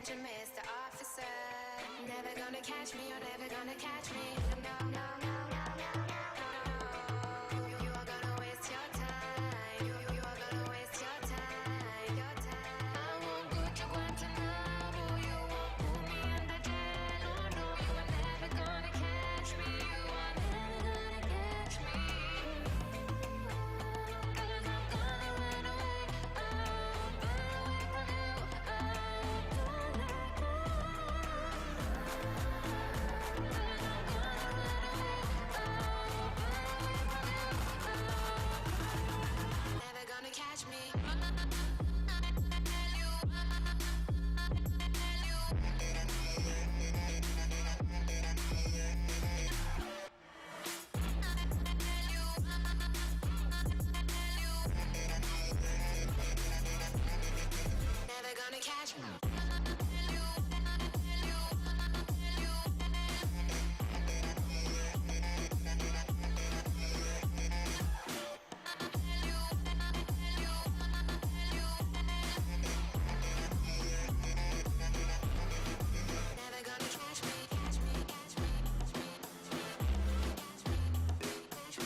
attention, Mr. Officer. Never gonna catch me, you're never gonna catch me. No, no, no, no, no, no, no. You are gonna waste your time. You are gonna waste your time, your time. I won't go to Guantanamo. You won't put me in the jail. No, no, you are never gonna catch me. You are never gonna catch me. 'Cause I'm gonna run away. Oh, run away from you. Oh, don't let go. 'Cause I'm gonna run away. Oh, run away from you. Oh, never gonna catch me. Never gonna catch me. Never gonna catch me, catch me, catch me, catch me, catch me, catch me.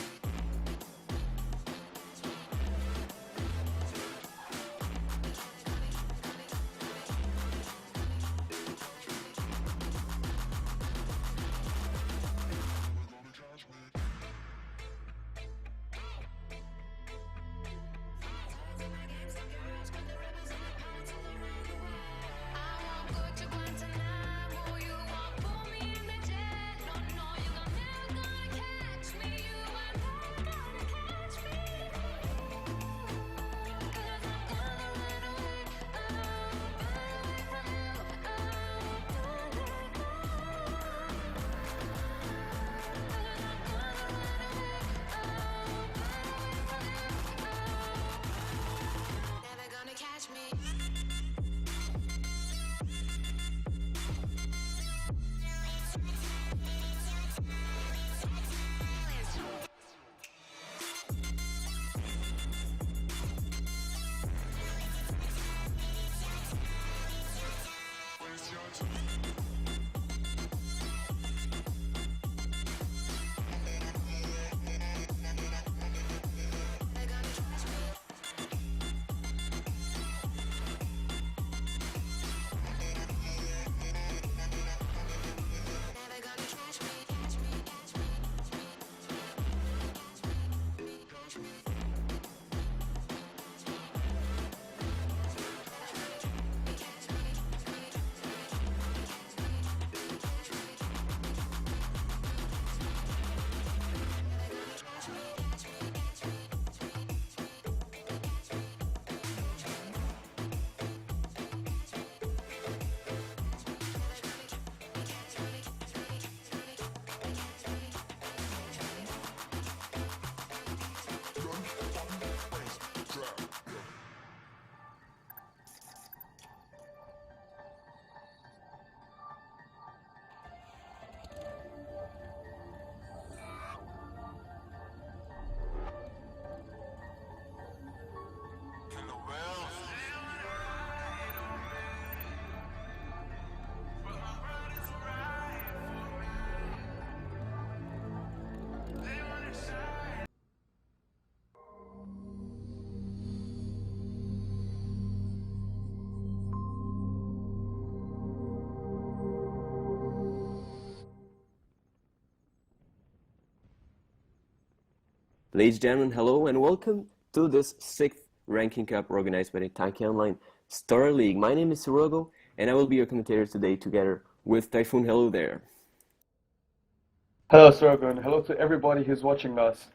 I won't go to Guantanamo. You won't put me in the jail. No, no, you are never gonna catch me. You are never gonna catch me. 'Cause I'm gonna run away. Oh, run away from you. Oh, don't let go. 'Cause I'm gonna run away. Oh, run away from you. Oh, never gonna catch me. Never gonna catch me. Never gonna catch me, catch me, catch me, catch me, catch me, catch me. Ladies and gentlemen, hello and welcome to this sixth ranking cup organized by the Tanki Online Star League. My name is Sirogo and I will be your commentator today together with Typhoon. Hello there. Hello, Sirogo, and hello to everybody who's watching us.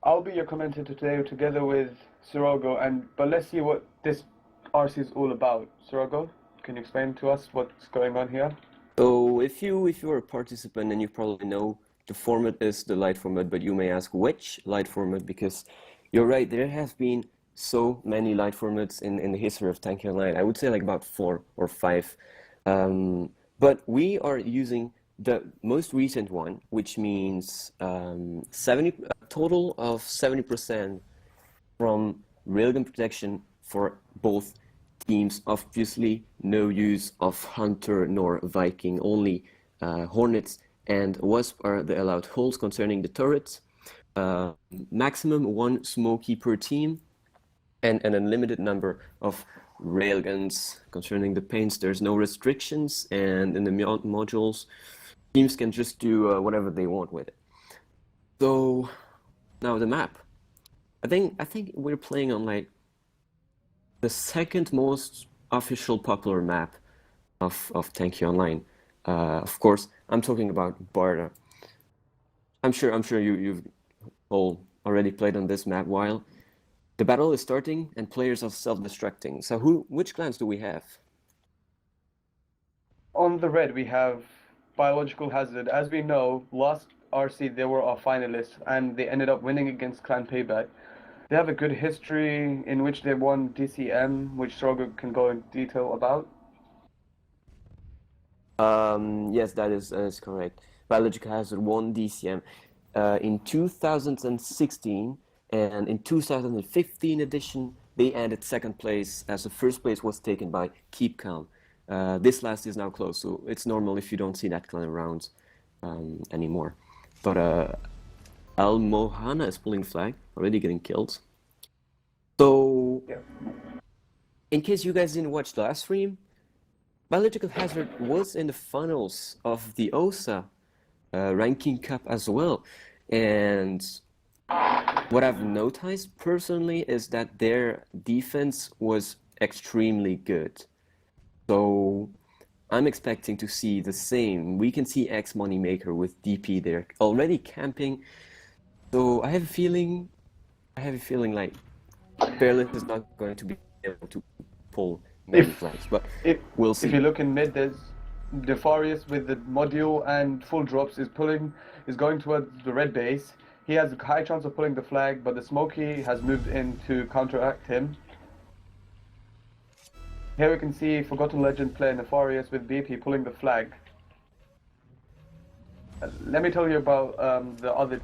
I'll be your commentator today together with Sirogo, but let's see what this RC is all about. Sirogo, can you explain to us what's going on here? So if you're a participant, then you probably know the format is the light format, but you may ask which light format, because you're right, there have been so many light formats in the history of Tanki Online. I would say like about 4 or 5. But we are using the most recent one, which means 70 a total of 70% from railgun protection for both teams, obviously no use of Hunter nor Viking, only Hornets and Wasp are the allowed holes concerning the turrets. Maximum one smoky per team, and an unlimited number of railguns. Concerning the paints, there's no restrictions, and in the modules, teams can just do whatever they want with it. So now the map. I think we're playing on like the second most official popular map of Tanky Online. Of course, I'm talking about Barda. I'm sure you've all already played on this map while the battle is starting and players are self-destructing. So which clans do we have? On the red, we have Biological Hazard. As we know, last RC they were our finalists and they ended up winning against Clan Payback. They have a good history in which they won DCM, which Strogo can go in detail about. Yes, that is correct. Biological Hazard won DCM in 2016, and in 2015 edition they ended second place as the first place was taken by Keep Calm. This last is now closed, so it's normal if you don't see that clan around anymore. But Al Mohana is pulling flag, already getting killed. So, Yeah. in case you guys didn't watch the last stream, Biological Hazard was in the finals of the OSA ranking cup as well. And what I've noticed personally is that their defense was extremely good. So I'm expecting to see the same. We can see X Moneymaker with DP there already camping. So I have a feeling like Fearless is not going to be able to pull many flags, but we'll see. If you look in mid, there's Defarius with the module and full drops is going towards the red base. He has a high chance of pulling the flag, but the Smokey has moved in to counteract him. Here we can see Forgotten Legend player Nefarious with BP pulling the flag. Let me tell you about the other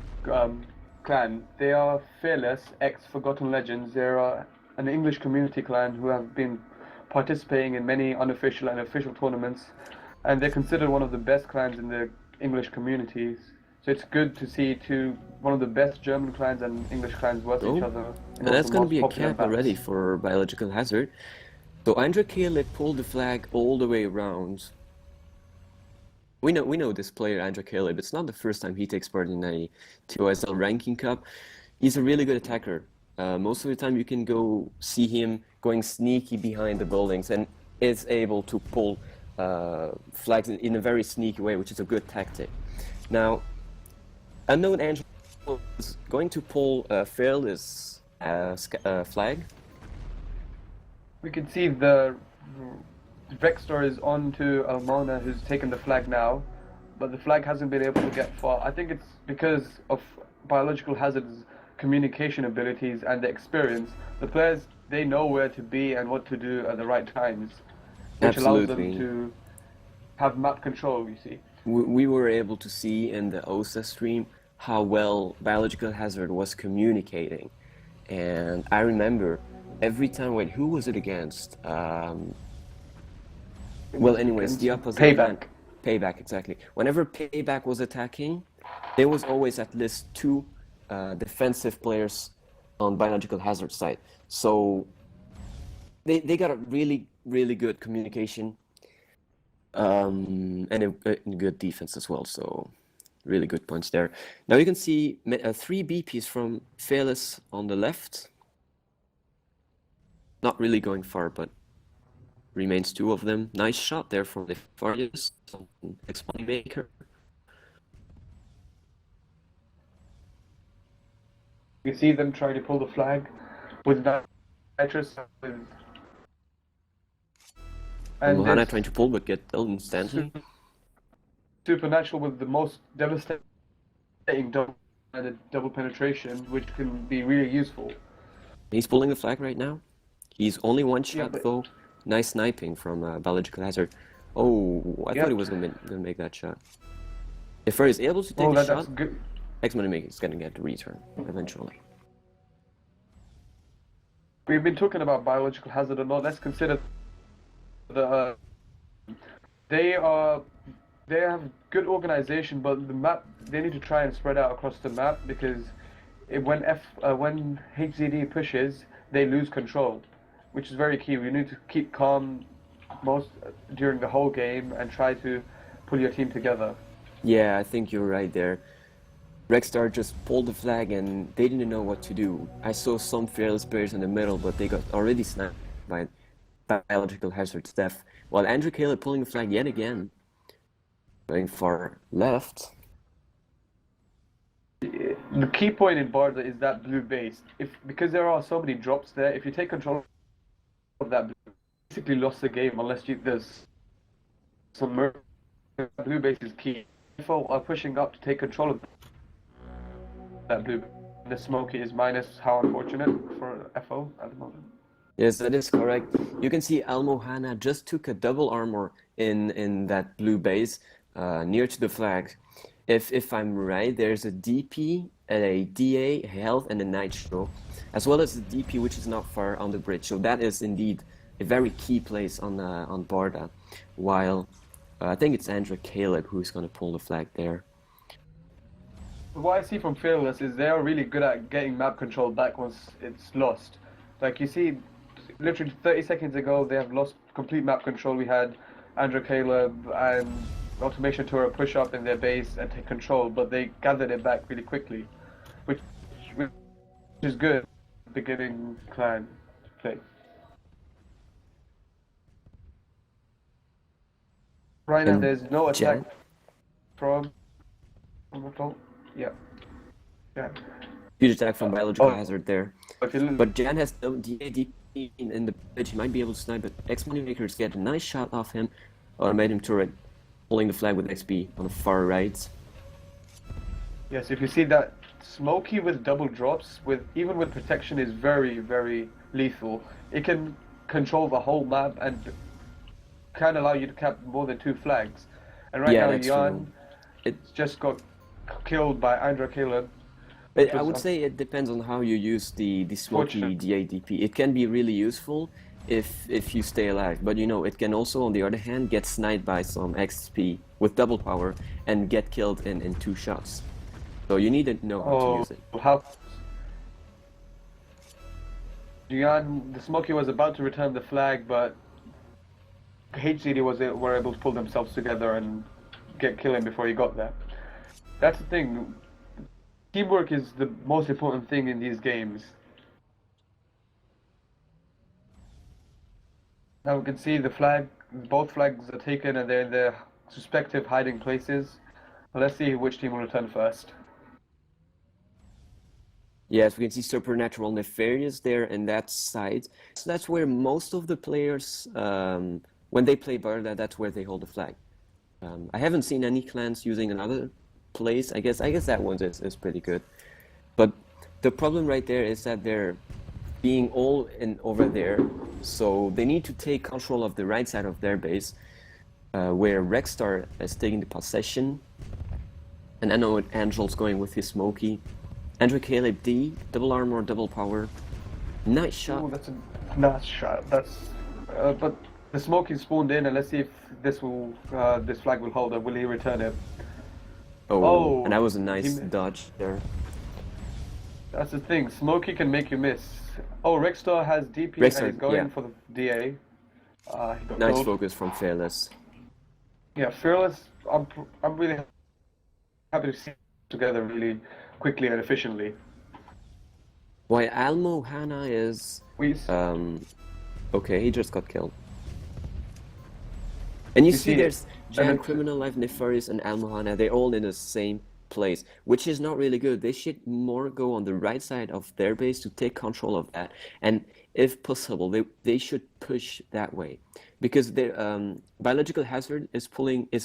clan. They are Fearless, ex-Forgotten Legends. They are an English community clan who have been participating in many unofficial and official tournaments, and they're considered one of the best clans in the English communities. So it's good to see one of the best German clans and English clans versus each other. And that's going to be a cap already for Biological Hazard. So Andre Caleb pulled the flag all the way around. We know this player, Andre Caleb. It's not the first time he takes part in a TOSL ranking cup. He's a really good attacker. Most of the time you can go see him going sneaky behind the buildings and is able to pull flags in a very sneaky way, which is a good tactic. Now, unknown Angel is going to pull Fearless flag. We can see the Vextor is on to Almona, who's taken the flag now, but the flag hasn't been able to get far. I think it's because of Biological Hazard's communication abilities and the experience. The players, they know where to be and what to do at the right times, which allows them to have map control, you see. We were able to see in the OSA stream how well Biological Hazard was communicating. And I remember every time, wait, who was it against? Well, anyways, the opposite Payback. Payback, exactly. Whenever Payback was attacking, there was always at least two defensive players on Biological Hazard side. So they got a really, really good communication and a good defense as well. So really good points there. Now you can see 3 BPs from Fearless on the left. Not really going far, but remains 2 of them. Nice shot there from the Farius, X Moneymaker. You see them trying to pull the flag with Nitrous. And Mohana trying to pull, but get killed instantly. Supernatural with the most devastating double penetration, which can be really useful. He's pulling the flag right now. He's only 1 shot though. Nice sniping from Biological Hazard. Oh, I thought he was gonna make that shot. If Fur is able to take the shot, X Moneymaker is gonna get the return eventually. we've been talking about biological hazard or not. Let's consider the they are they have good organization, but the map they need to try and spread out across the map because when HZD pushes, they lose control, which is very key. You need to keep calm most during the whole game and try to pull your team together. Yeah, I think you're right there. Rexstar just pulled the flag and they didn't know what to do. I saw some fearless players in the middle, but they got already sniped by biological hazard stuff. While Andrew Caleb pulling the flag yet again, going far left. The key point in Barda is that blue base. Because there are so many drops there, if you take control of that, you basically lost the game unless there's some blue base is key. FO are pushing up to take control of that blue. The smoky is minus. How unfortunate for FO at the moment. Yes, that is correct. You can see Almohana just took a double armor in that blue base near to the flag. If I'm right, there's a DP, a DA, a health, and a nitro, as well as the DP, which is not far on the bridge. So that is indeed a very key place on Barda. While I think it's Andrew Caleb who's going to pull the flag there. What I see from Fearless is they are really good at getting map control back once it's lost. Like you see, literally 30 seconds ago, they have lost complete map control. We had Andrew Caleb and Automation Tour push up in their base and take control, but they gathered it back really quickly, which is good beginning clan play. Right now, And there's no attack Jan? from yeah. Yeah. Huge attack from biological Oh, hazard there. But Jan has no DAD in the pitch. He might be able to snipe, but X-Moneymakers get a nice shot off him. Automated turret pulling the flag with XP on the far right. yes, if you see that Smoky with double drops, even with protection, is very, very lethal. It can control the whole map and can allow you to cap more than 2 flags. And right Yeah, now, that's Jan true. just got killed by Andrew Caleb. But I would say it depends on how you use the smoky Fortunate. DADP. It can be really useful if you stay alive, but you know, it can also, on the other hand, get sniped by some XP with double power and get killed in 2 shots. So you need to know how to use it. How? Jan, the Smoky was about to return the flag, but HCD were able to pull themselves together and kill him before he got there. That's the thing. Teamwork is the most important thing in these games. Now we can see both flags are taken and they're in their respective hiding places. Let's see which team will return first. Yes, we can see Supernatural Nefarious there in that side. So that's where most of the players, when they play Barda, that's where they hold the flag. I haven't seen any clans using another place. I guess that one is pretty good. But the problem right there is that they're being all in over there, so they need to take control of the right side of their base, where Rexstar is taking the possession. And I know Angel's going with his smoky. Andrew Caleb D, double armor, double power. Nice shot. Ooh, that's a nice shot. But the Smoky spawned in, and let's see if this flag will hold, or will he return it? Oh, and that was a nice dodge there. That's the thing. Smoky can make you miss. Oh, Rexstar has DP Rexstar, and he's going yeah. for the DA. He got Nice gold. focus from Fearless. Yeah, Fearless. I'm really happy to see them together really quickly and efficiently. Why Almohana is okay, he just got killed. And you see see there's Jan, then- Criminal Life, Nefarious, and Almohana. They're all in the same place, which is not really good. They should more go on the right side of their base to take control of that. And if possible, they should push that way, because their biological hazard is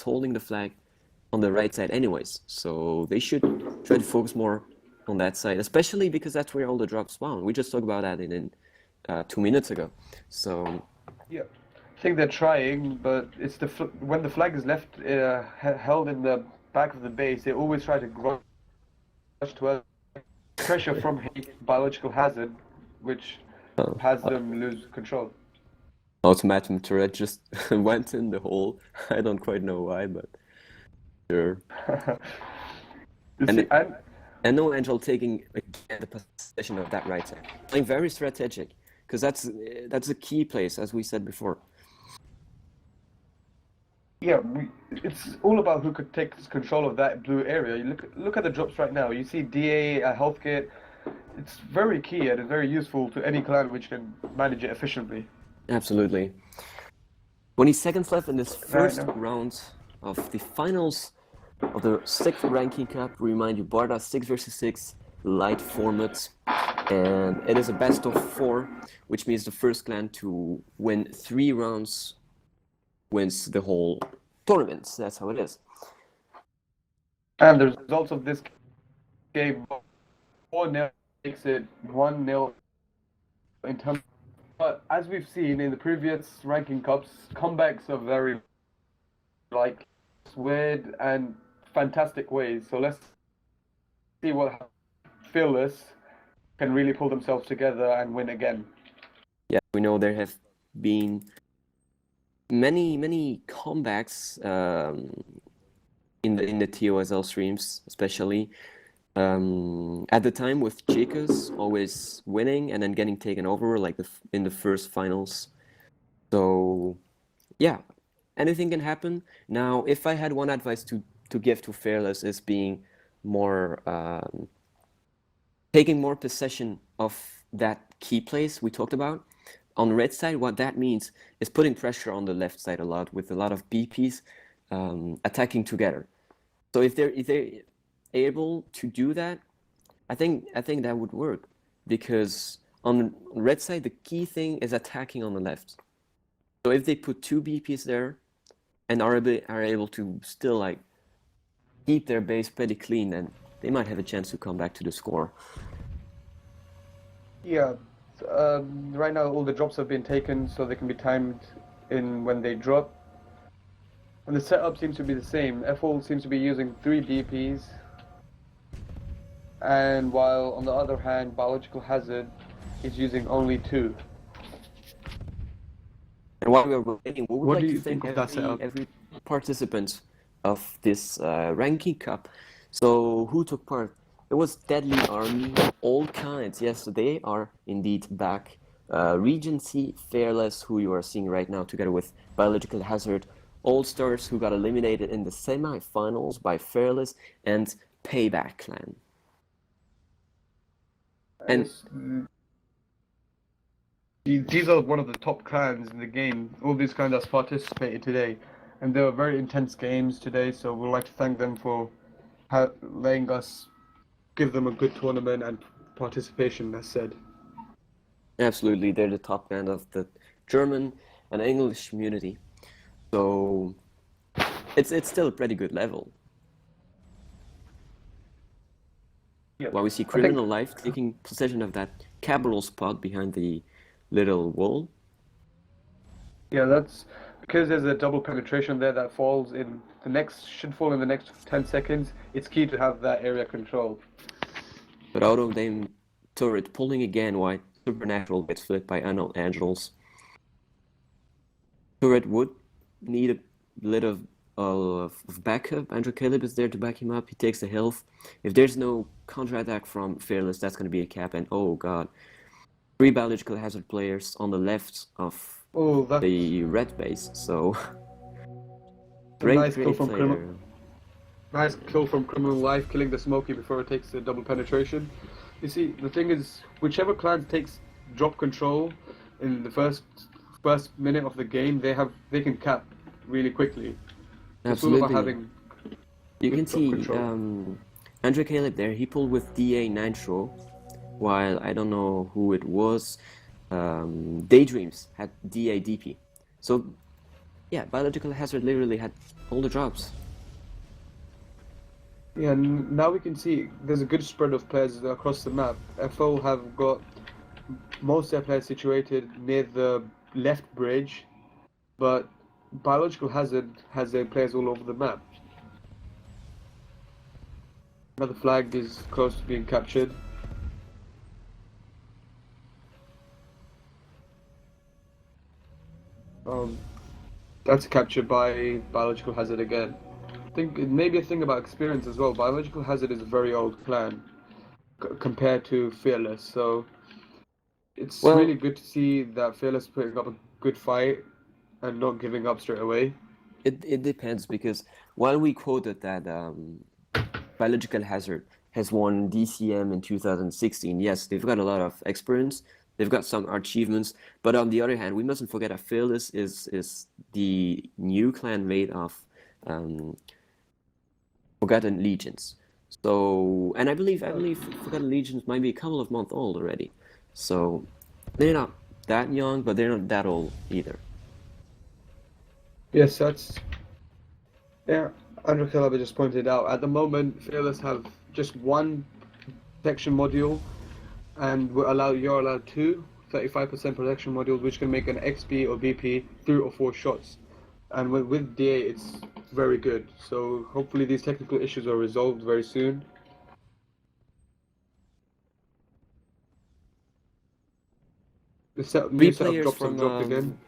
holding the flag on the right side anyways. So they should try to focus more on that side, especially because that's where all the drops spawn. We just talked about that in 2 minutes ago. So Yeah, I think they're trying, but it's when the flag is left held in the back of the base, they always try to rush to pressure from biological hazard, which has them lose control. Automatum turret just went in the hole. I don't quite know why, but sure. You And see, and no Angel taking again the possession of that right side, playing very strategic, because that's a key place, as we said before. yeah, it's all about who could take control of that blue area. You look at the drops right now. You see DA, a health kit. It's very key and it's very useful to any clan which can manage it efficiently. Absolutely. 20 seconds left in this Right first now. round of the finals of the 6th ranking cup. Remind you, Barda 6 versus 6 light format, and it is a best of 4, which means the first clan to win 3 rounds wins the whole tournament. That's how it is. And the results of this game 4-0 makes it 1-0 in terms. But as we've seen in the previous ranking cups, comebacks are very like weird and fantastic ways. So let's see what Fearless can really pull themselves together and win again. Yeah, we know there have been many comebacks in the TOSL streams, especially. At the time with Chicas always winning and then getting taken over like in the first finals. So yeah, anything can happen. Now, if I had one advice to give to Fearless is being more taking more possession of that key place we talked about. On the red side, what that means is putting pressure on the left side a lot with a lot of BPs attacking together. So if they're able to do that, I think that would work, because on the red side the key thing is attacking on the left. So if they put 2 BPs there and are able to still like keep their base pretty clean, then they might have a chance to come back to the score. Yeah, right now all the drops have been taken so they can be timed in when they drop. And the setup seems to be the same. FL seems to be using 3 DPs. And while on the other hand, Biological Hazard is using only 2. And while we're waiting, we would What like do to you thank think of that setup? every participant of this ranking cup. So who took part? It was Deadly Army, all kinds. Yes, they are indeed back. Regency, Fearless, who you are seeing right now, together with Biological Hazard, All Stars, who got eliminated in the semi-finals by Fearless, and Payback Clan. And these are one of the top clans in the game. All these clans that's participated today, and they were very intense games today. So we'd like to thank them for letting us give them a good tournament and participation. As said. absolutely, they're the top band of the German and English community. So it's still a pretty good level. Yeah. While we see Criminal Life taking possession of that capital spot behind the little wall. Yeah, that's because there's a double penetration there that falls in the next should fall in the next 10 seconds. It's key to have that area control. But out of them turret pulling again while Supernatural gets flipped by Unknown Angels. Turret would need a little of backup. Andrew Caleb is there to back him up. He takes the health. If there's no counter-attack from Fearless, that's going to be a cap. And oh god, 3 Biological Hazard players on the left of the red base. So nice kill from Criminal. Nice kill from Criminal Life, killing the Smoky before it takes the double penetration. You see, the thing is, whichever clan takes drop control in the first minute of the game, they can cap really quickly. Absolutely. It's all about having you can see Andrew Caleb there. He pulled with DA Nitro, while I don't know who it was. Daydreams had DA DP. So yeah, Biological Hazard literally had all the drops. Yeah, now we can see there's a good spread of players across the map. FO have got most of their players situated near the left bridge, but Biological Hazard has their players all over the map. Another flag is close to being captured. Um, that's captured by Biological Hazard again. I think it may be a thing about experience as well. Biological Hazard is a very old clan compared to Fearless, so it's Well, really good to see that Fearless putting up a good fight and not giving up straight away. it depends because while we quoted that Biological Hazard has won DCM in 2016, yes, they've got a lot of experience, they've got some achievements, but on the other hand, we mustn't forget that Fearless is the new clan made of um, Forgotten Legions. So, and I believe Forgotten Legions might be a couple of months old already. So they're not that young, but they're not that old either. Yes, that's yeah. Andrew Calaba just pointed out. At the moment, Fearless have just one protection module, and you're allowed two 35% protection modules, which can make an XP or BP 3 or 4 shots. And with DA, it's very good. So hopefully these technical issues are resolved very soon. The new Three set of players drops have from dropped again.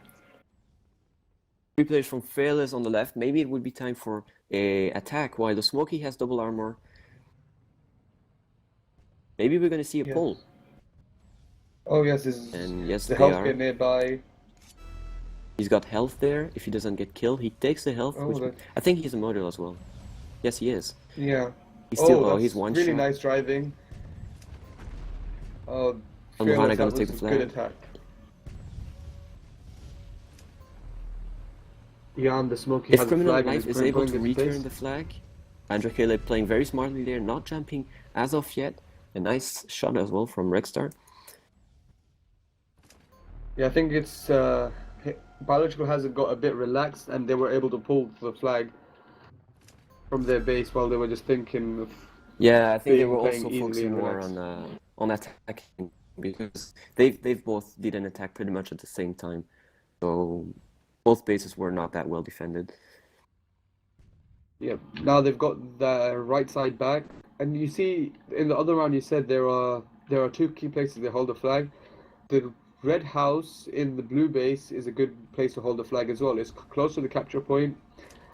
three players from Fearless on the left. Maybe it would be time for a attack while the Smoky has double armor. Maybe we're gonna see a Yes. pull. Oh yes, this is And yes, the they health are. kit nearby. He's got health there. If he doesn't get killed, he takes the health. Oh, Which I think he's a model as well. Yes, he is. yeah. He's still. Oh, He's that's one really shot. nice driving. Oh, Mohana Fearless, gonna that take was the a good flag. attack. Jan, the Smoky If has a Criminal flag and Life is is able pulling to his return place. the flag, Andrew Caleb playing very smartly there, not jumping as of yet. A nice shot as well from Rexstar. Yeah, I think it's Biological Hazard got a bit relaxed and they were able to pull the flag from their base while they were just thinking of Yeah, I think they were playing also easily focusing and more relaxed. on attacking because they've both did an attack pretty much at the same time. So both bases were not that well defended. Yeah, now they've got the right side back, and you see in the other round you said there are two key places they hold the flag. The red house in the blue base is a good place to hold the flag as well. It's close to the capture point,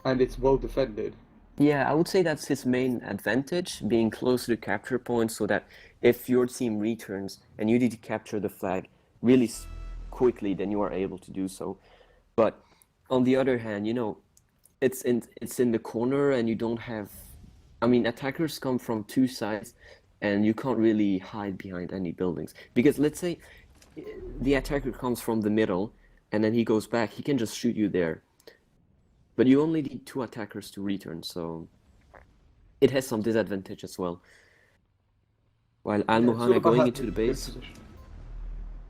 and it's well defended. Yeah, I would say that's his main advantage, being close to the capture point, so that if your team returns and you need to capture the flag really quickly, then you are able to do so. But on the other hand, it's in the corner, and you don't have. I mean, attackers come from two sides, and you can't really hide behind any buildings because let's say the attacker comes from the middle, and then he goes back, he can just shoot you there. But you only need two attackers to return, so it has some disadvantage as well. While Al Yeah, Mohana Sullivan going had into the good base, position.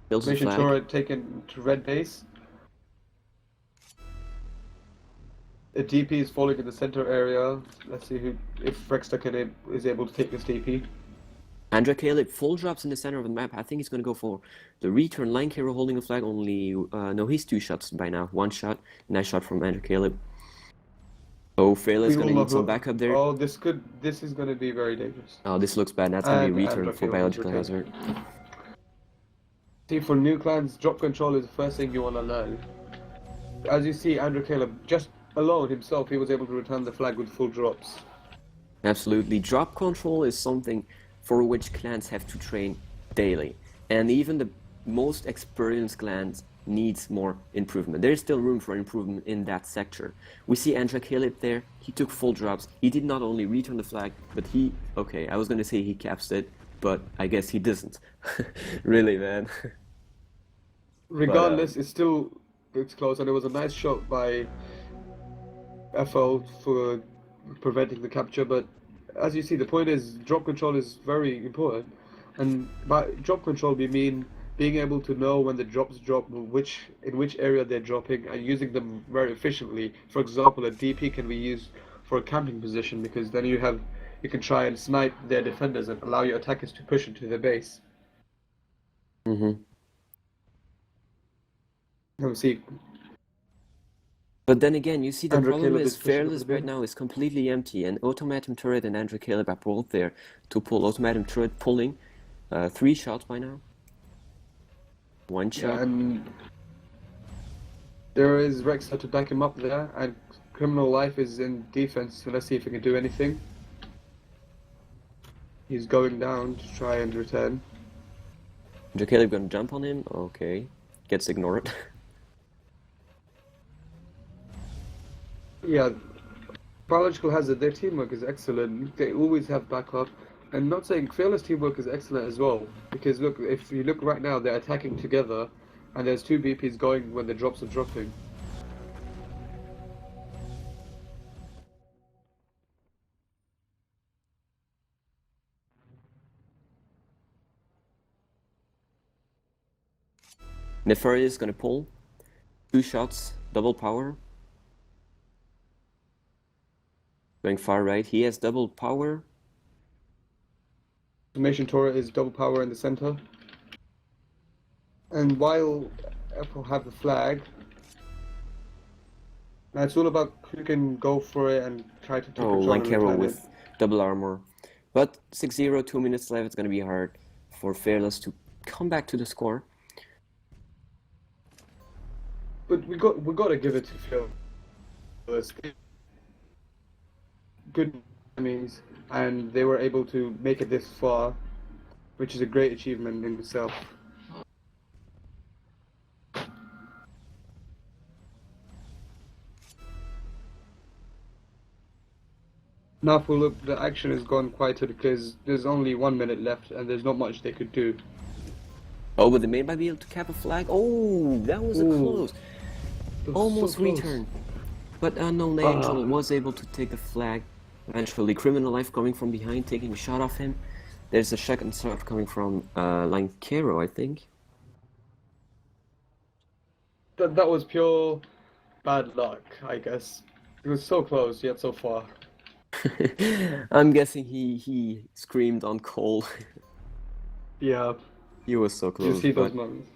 builds a Mission flag. turret taken to red base. The DP is falling in the center area. Let's see if Rexter is able to take this DP. Andra Caleb full drops in the center of the map. I think he's going to go for the return. Line Hero holding a flag only. No, he's two shots by now. One shot. Nice shot from Andra Caleb. Oh, Fearless going to need some backup there. Oh, this is gonna be very dangerous. Oh, this looks bad. That's going to be a And return for Andra Biological Caleb is Hazard. See, for new clans, drop control is the first thing you want to learn. As you see, Andrew Caleb, just alone himself, he was able to return the flag with full drops. Absolutely. Drop control is something for which clans have to train daily. And even the most experienced clans needs more improvement. There's still room for improvement in that sector. We see Andra Caleb there. He took full drops. He did not only return the flag, but I was going to say he caps it, but I guess he doesn't. Really, man. Regardless, it's close, and it was a nice shot by FO for preventing the capture. But as you see, the point is drop control is very important, and by drop control we mean being able to know when the drops drop, in which area they're dropping, and using them very efficiently. For example, a DP can be used for a camping position because then you can try and snipe their defenders and allow your attackers to push into their base. Mm-hmm. See, But then again, you see the Andrew problem Caleb is is pushing up Fearless the right middle. now is completely empty, and Automatum Turret and Andrew Caleb are both there to pull. Automatum Turret pulling 3 shots by now. One shot. Yeah, and There is Rexer to back him up there, and Criminal Life is in defense, so let's see if he can do anything. He's going down to try and return. Caleb gonna jump on him? Okay. Gets ignored. Yeah, Biological Hazard, their teamwork is excellent. They always have backup. And not saying Fearless teamwork is excellent as well. Because look, if you look right now, they're attacking together, and there's two BPs going when the drops are dropping. Nefarious gonna pull. 2 shots, double power. Going far right. He has double power. Formation Torah is double power in the center. And while Apple have the flag, now it's all about who can go for it and try to take control and Lancero return with it. double armor. But 6-0, 2 minutes left. It's gonna be hard for Fearless to come back to the score. But we got to give it to Fearless. Good enemies, and they were able to make it this far, which is a great achievement in itself. Now, for look, the action has gone quieter because there's only 1 minute left, and there's not much they could do. Oh, but they may be able to cap a flag. Oh, that was a Ooh. close. It was Almost so close. return. But Unknown Angel was able to take the flag. Eventually, Criminal Life coming from behind, taking a shot off him. There's a second shot coming from Lancero, I think. That was pure bad luck, I guess. It was so close, yet so far. I'm guessing he screamed on Cole. Yeah, He was so you close. see those But moments.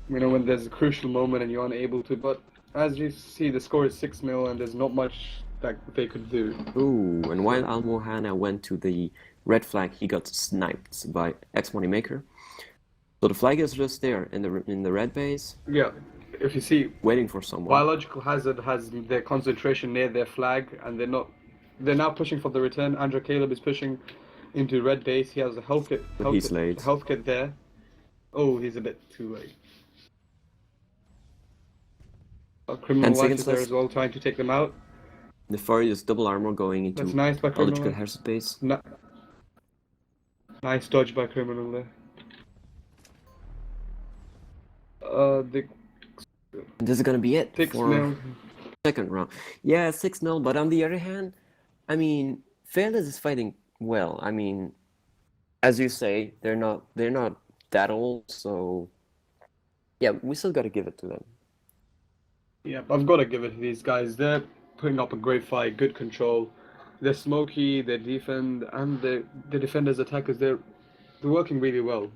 You know, when there's a crucial moment and you're unable to, but as you see, the score is 6-0 and there's not much that they could do. ooh, and while Almohana went to the red flag, he got sniped by X Moneymaker. So the flag is just there in the red base, Yeah, if you see, waiting for someone. Biological Hazard has their concentration near their flag, and they're now pushing for the return. Andrew Caleb is pushing into red base. He has a health kit, But he's late. health kit there. Oh, he's a bit too late. Criminal 10 Life seconds is there left. as well, trying to take them out. Nefarious double armor going into That's nice by Biological Criminal. Hazard base. Nice dodge by Criminal there. The And this is gonna be it 6 for mil. second round. Yeah, 6-0, but on the other hand, I mean, Fearless is fighting well. I mean, as you say, they're not that old, so yeah, we still gotta give it to them. Yeah, I've got to give it to these guys. They're putting up a great fight, good control. They're smoky, they defend, and the defenders, attackers, they're working really well.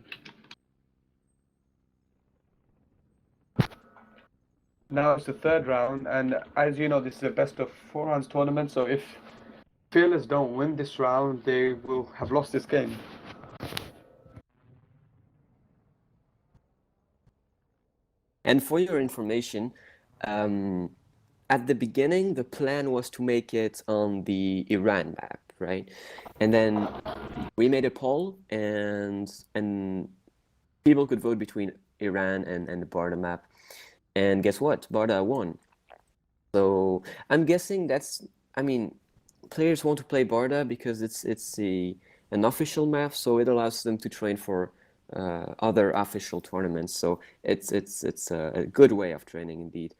Now it's the third round, and as you know, this is a best of 4 rounds tournament. So if Fearless don't win this round, they will have lost this game. And for your information, at the beginning, the plan was to make it on the Iran map, right? And then we made a poll, and people could vote between Iran and the Barda map. And guess what? Barda won. So I'm guessing I mean, players want to play Barda because it's an official map, so it allows them to train for other official tournaments. So it's a good way of training indeed.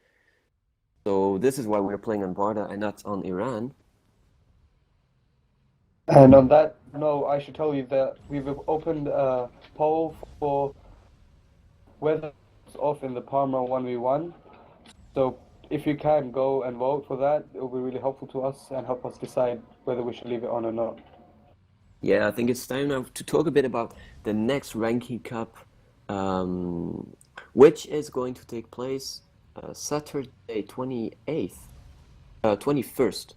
So this is why we're playing on Barda and not on Iran. And on that note, I should tell you that we've opened a poll for whether it's off in the Parma 1v1. So if you can go and vote for that, it will be really helpful to us and help us decide whether we should leave it on or not. Yeah, I think it's time now to talk a bit about the next Ranking Cup, which is going to take place Saturday 21st. So 21st.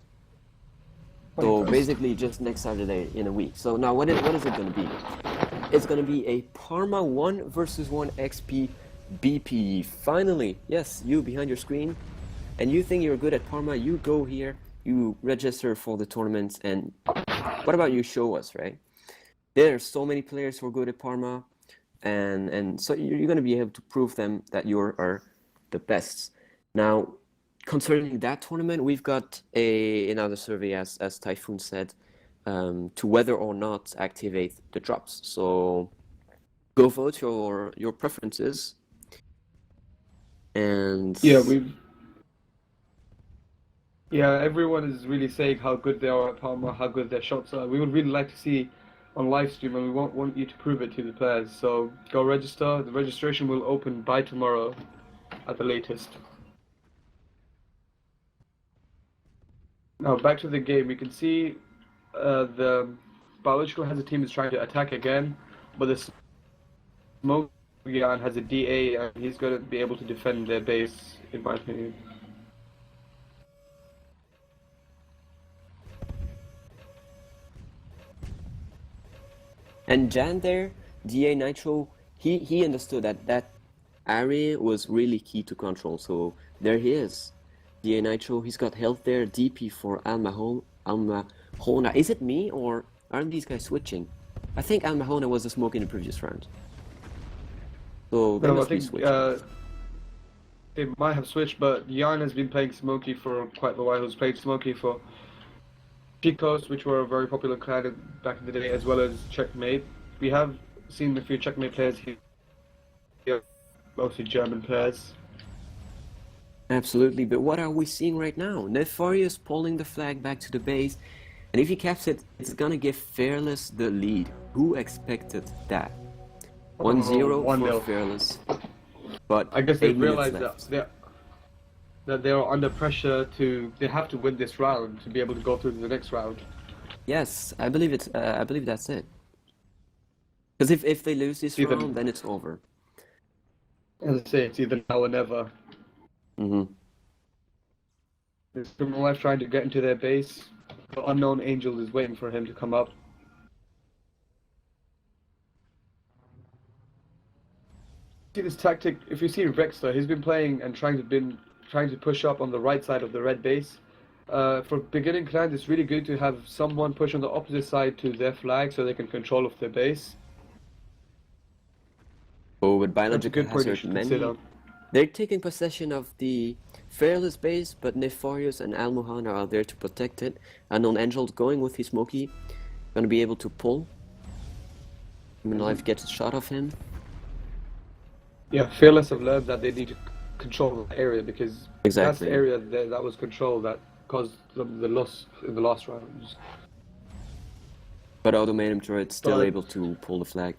basically just next Saturday in a week. So now what is it going to be? It's going to be a Parma 1 versus 1 XP BP, finally! Yes, you behind your screen. And you think you're good at Parma, you go here, you register for the tournaments, and what about you show us, right? There are so many players who are good at Parma, and so you're going to be able to prove them that you are the best. Now, concerning that tournament, we've got another survey, as Typhoon said, to whether or not activate the drops. So go vote your preferences, and Everyone is really saying how good they are at Parma, how good their shots are. We would really like to see on live stream, and we want you to prove it to the players. So go register. The registration will open by tomorrow at the latest. Now back to the game. We can see the Biological has a team is trying to attack again, but the Smoke Yan has a DA, and he's going to be able to defend their base, in my opinion. And Jan there, DA Nitro, he understood that area was really key to control. So there he is. DA Nitro, he's got health there, DP for Almahona. Is it me, or aren't these guys switching? I think Almahona was a smoke in the previous round. So they must be switching. They might have switched, but Jan has been playing Smokey for quite a while. He's played Smokey for Chicos, which were a very popular clan back in the day, as well as Checkmate. We have seen a few Checkmate players here, mostly German players. Absolutely, but what are we seeing right now? Nefarious pulling the flag back to the base, and if he caps it, it's gonna give Fearless the lead. Who expected that? 1-0 for Fearless. But I guess they 8 minutes realized left. that they are under pressure they have to win this round to be able to go through to the next round. Yes, I believe that's it. Because if they lose this round, then it's over. As I say, it's either now or never. Mm-hmm. There's Criminal Life trying to get into their base. The Unknown Angel is waiting for him to come up. See this tactic. If you see Rexter, he's been playing and trying to push up on the right side of the red base. For beginning clans, it's really good to have someone push on the opposite side to their flag so they can control of their base. Oh, with Biological That's a good point you Hazard, should consider. they're taking possession of the Fearless base, but Nefarious and Almuhana are there to protect it. Unknown Angel going with his Smokey, gonna be able to pull. Human Life gets a shot of him. Yeah, Fearless have learned that they need to control the area, because that's Exactly. the area that was controlled that caused them the loss in the last round. But Automatum Turret's still But- able to pull the flag.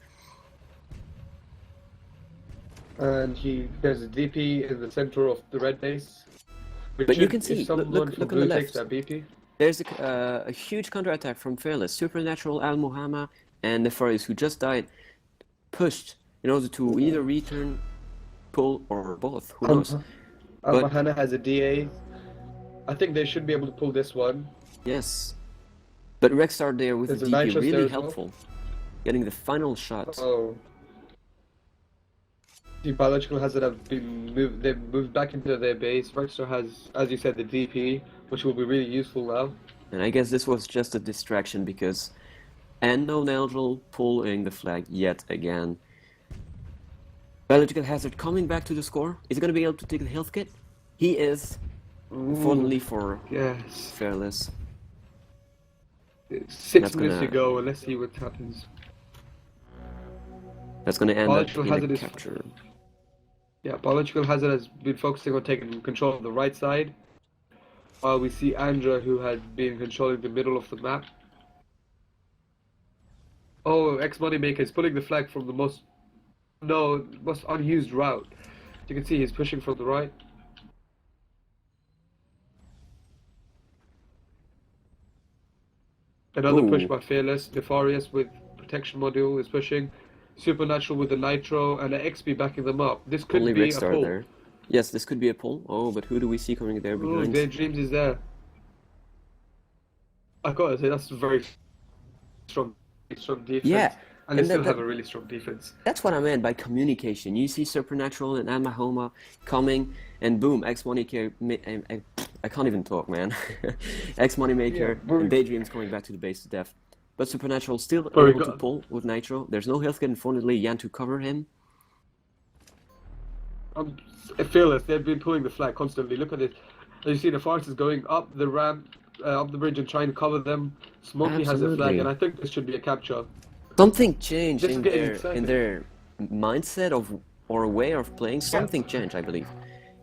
And there's a DP in the center of the red base. But you can see, if someone look from on the blue takes left. that BP. There's a huge counterattack from Fearless. Supernatural, Al Muhammad, and Nefarious, who just died, pushed in order to either return, pull, or both. Who knows? But- Mahana has a DA. I think they should be able to pull this one. Yes. But Rexstar there with There's the a DP, Nitrous there really as well. helpful. Getting the final shot. Oh. The Biological Hazard have been moved. They've moved back into their base. Rexstar has, as you said, the DP, which will be really useful now. And I guess this was just a distraction because Unknown Angel pulling the flag yet again. Biological Hazard coming back to the score. Is he going to be able to take the health kit? He is. Unfortunately for Yes. Fearless. 6 That's minutes gonna- to go, and let's see what happens. That's going to end up Biological in a Hazard is- capture. Yeah, Biological Hazard has been focusing on taking control of the right side, while we see Andra, who has been controlling the middle of the map. Oh, Ex-Moneymaker is pulling the flag from the most unused route. You can see he's pushing from the right. Another push Ooh. by Fearless. Nefarious with protection module is pushing. Supernatural with the Nitro and the XP backing them up. This could Only be a Rexstar pull. there. Yes, this could be a pull. Oh, but who do we see coming there Ooh, behind? Daydreams is there. I gotta say, that's very strong defense. Yeah, and they And still have a really strong defense. that's what I meant by communication. You see Supernatural and Almahoma coming, and boom, I can't even talk, man. X Moneymaker and Daydream's coming back to the base to death. But Supernatural still able to pull with Nitro. There's no health kit, unfortunately, Jan to cover him. Fearless, they've been pulling the flag constantly. Look at it. As you see, the Forest is going up the ramp, up the bridge and trying to cover them. Smokey has a flag, and I think this should be a capture. Something changed in their mindset of or way of playing. Something changed, I believe.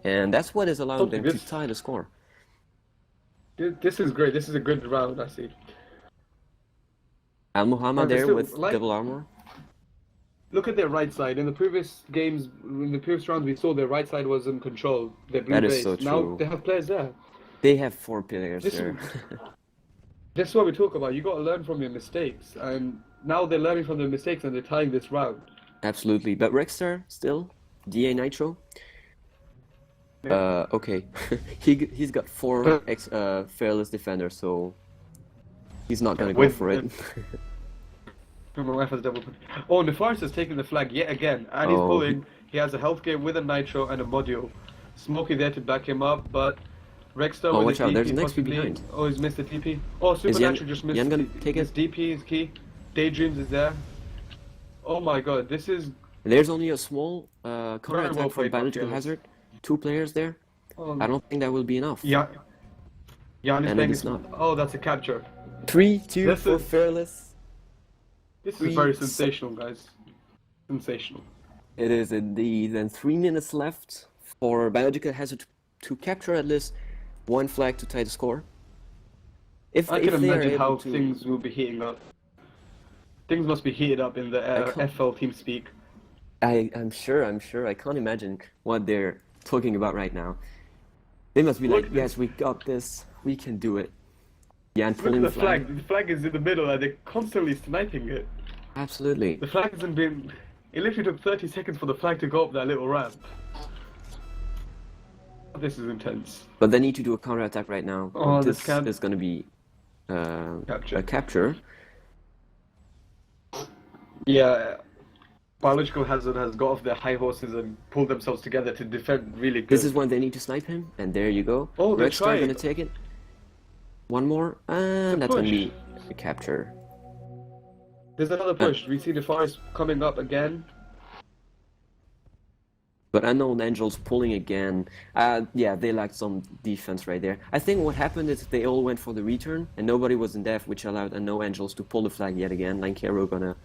And that's what is allowing them to tie the score. This is great. This is a good round, I see. Al-Muhammad there with double armor. Look at their right side. In the previous games, in the previous rounds, we saw their right side was in control. Their blue base. So true. Now they have players there. They have 4 players there. This is what we talk about. You got to learn from your mistakes, and now they're learning from their mistakes and they're tying this round. Absolutely, but Rexstar still DA Nitro. Yeah. Okay, he's got 4 fearless defenders, so he's not gonna go for it. My wife has double. Oh, Nefaris has taken the flag yet again, and he's pulling. He has a health game with a Nitro and a module. Smokey there to back him up, but Rexstar with watch his out, DP there's an XP possibly. behind. Oh, he's missed the TP. Oh, Supernatural just missed. Jan gonna take his it? DP is key. Daydreams is there. Oh my god, this is. There's only a small counter attack from Biological Hazard. 2 players there. I don't think that will be enough. Yeah. Jan is And playing it is not. Oh, that's a capture. 3-2 for fearless. This is very sensational, guys. Sensational. It is indeed. And 3 minutes left for Biological Hazard to capture at least 1 flag to tie the score. I can imagine how things will be heating up. Things must be heated up in the FL team speak. I'm sure. I can't imagine what they're talking about right now. They must be like, yes, we got this. We can do it. Yeah, and pulling the flag. The flag is in the middle and they're constantly sniping it. Absolutely. The flag hasn't been... It literally took 30 seconds for the flag to go up that little ramp. This is intense. But they need to do a counter attack right now. Oh, this is going to be a capture. Yeah. Biological Hazard has got off their high horses and pulled themselves together to defend really good. This is when they need to snipe him, and there you go. Oh, they're Rexstar going to take it. One more, and that's going to be a capture. There's another push. We see the Forest coming up again. But Unknown Angels pulling again. Yeah, they lacked some defense right there. I think what happened is they all went for the return, and nobody was in def, which allowed Unknown Angels to pull the flag yet again. Lankero gonna...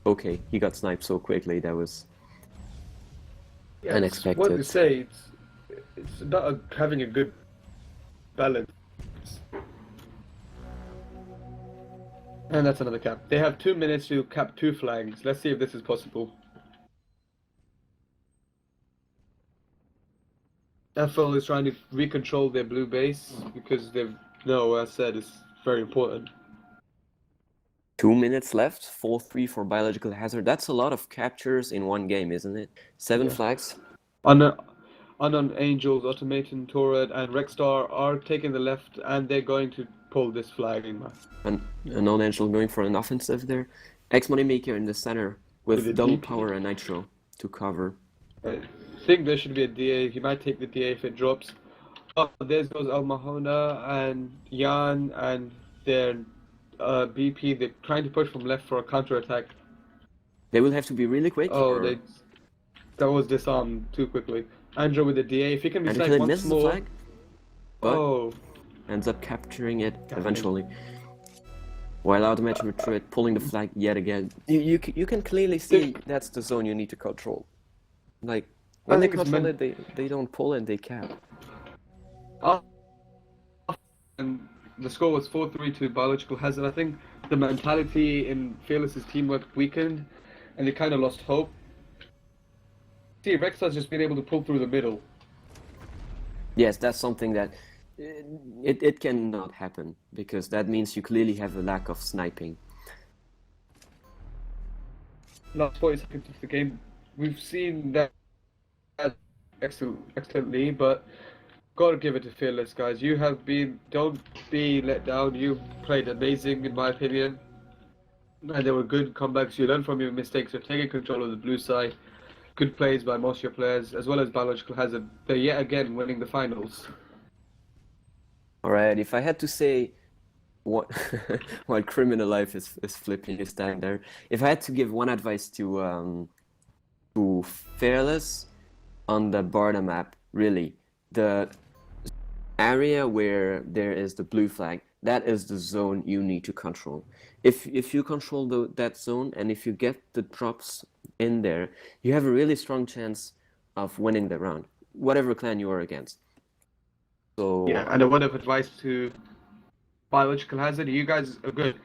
Okay, he got sniped so quickly, that was unexpected. What to say, it's not having a good balance. And that's another cap. They have 2 minutes to cap 2 flags. Let's see if this is possible. FL is trying to recontrol their blue base because they've... No, as I said, it's very important. 2 minutes left, 4-3 for Biological Hazard. That's a lot of captures in one game, isn't it? 7 flags. Unknown Angels, Automaton, Torred, and Rexstar are taking the left, and they're going to pull this flag in. And Unknown Angel going for an offensive there. X Moneymaker in the center with double power and Nitro to cover. I think there should be a DA. He might take the DA if it drops. Oh, there goes Al Mahona and Jan and their BP. They're trying to push from left for a counter attack. They will have to be really quick. Oh, that was disarmed too quickly. Andrew with the DA. If he can be sniped once more. Flag, but ends up capturing it eventually. While Automatic Retreat pulling the flag yet again. You can clearly see that's the zone you need to control. Like when they control it, they don't pull and they cap. And the score was 4-3 to Biological Hazard. I think the mentality in Fearless's teamwork weakened, and they kind of lost hope. See, Rexstar's just been able to pull through the middle. Yes, that's something that it cannot happen, because that means you clearly have a lack of sniping. Last 40 seconds of the game, we've seen that excellently, but gotta give it to Fearless, guys. Don't be let down. You played amazing, in my opinion. And they were good comebacks. You learn from your mistakes. You're taking control of the blue side. Good plays by most of your players, as well as biological hazard. They're yet again winning the finals. All right, if I had to say what while criminal life is flipping is standing there, if I had to give one advice to Fearless on the Barda map, really, the area where there is the blue flag, that is the zone you need to control. If you control that zone and if you get the drops in there, you have a really strong chance of winning the round, whatever clan you are against. So Yeah, and a word of advice to biological hazard. You guys are good.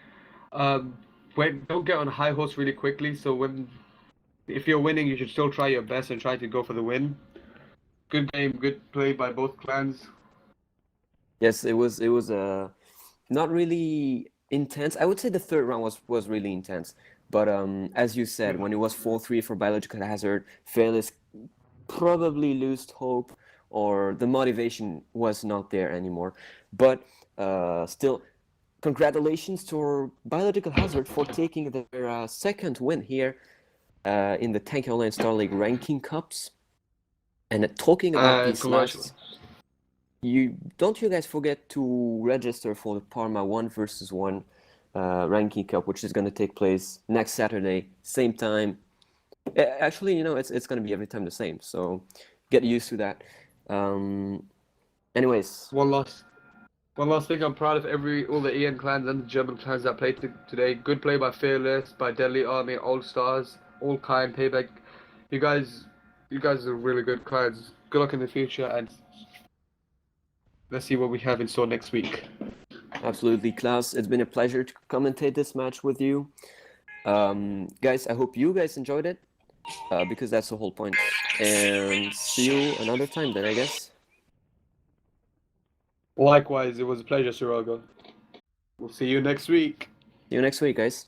Wait, don't get on a high horse really quickly. So if you're winning, you should still try your best and try to go for the win. Good game, good play by both clans. yes, it was not really intense. I would say the third round was really intense. But as you said, when it was 4-3 for biological hazard, Fearless probably lost hope or the motivation was not there anymore. But still, congratulations to biological hazard for taking their second win here in the Tank Online Star League ranking cups. And talking about these Congratulations. last, you guys forget to register for the Parma 1 vs 1 ranking cup, which is going to take place next Saturday, same time. Actually, it's going to be every time the same, so get used to that. Anyways, One last thing. I'm proud of all the EN clans and the German clans that played today. Good play by Fearless, by Deadly Army, All Stars, All Kind, Payback. You guys are really good clans. Good luck in the future, and let's see what we have in store next week. absolutely, Klaus. It's been a pleasure to commentate this match with you. Guys, I hope you guys enjoyed it, because that's the whole point. And see you another time then, I guess. Likewise, it was a pleasure, Sirogo. We'll see you next week. See you next week, guys.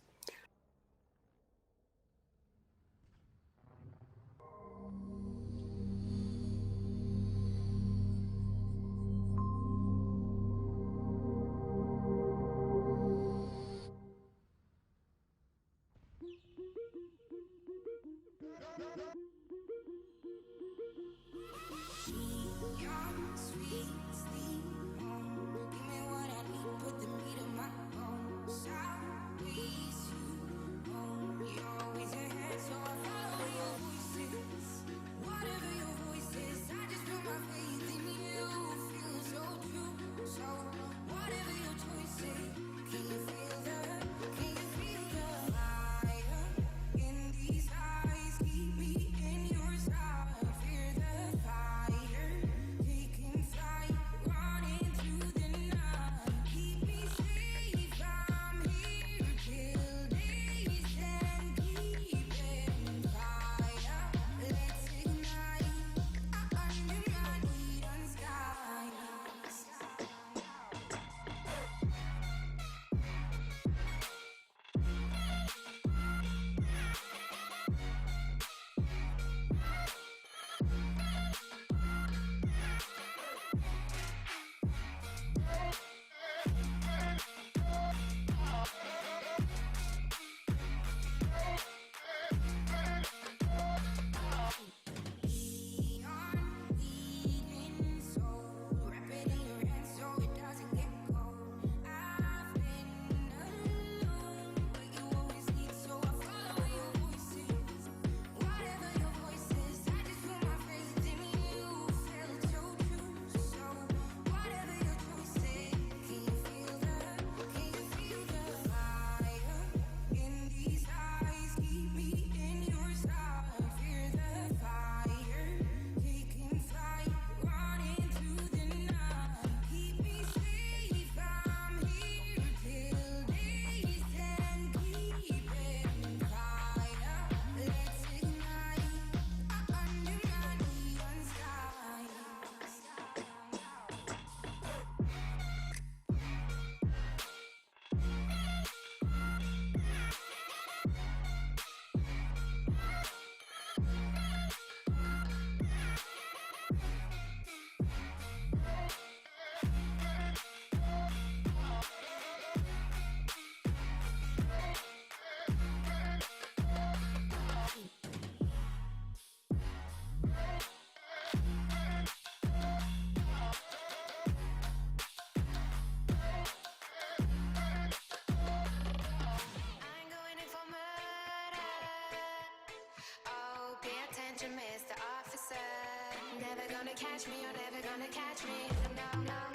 Sweet sleep, give me what I need, put the meat in my bones. Sweet Mr. Officer. Never gonna catch me, you're never gonna catch me. No, no.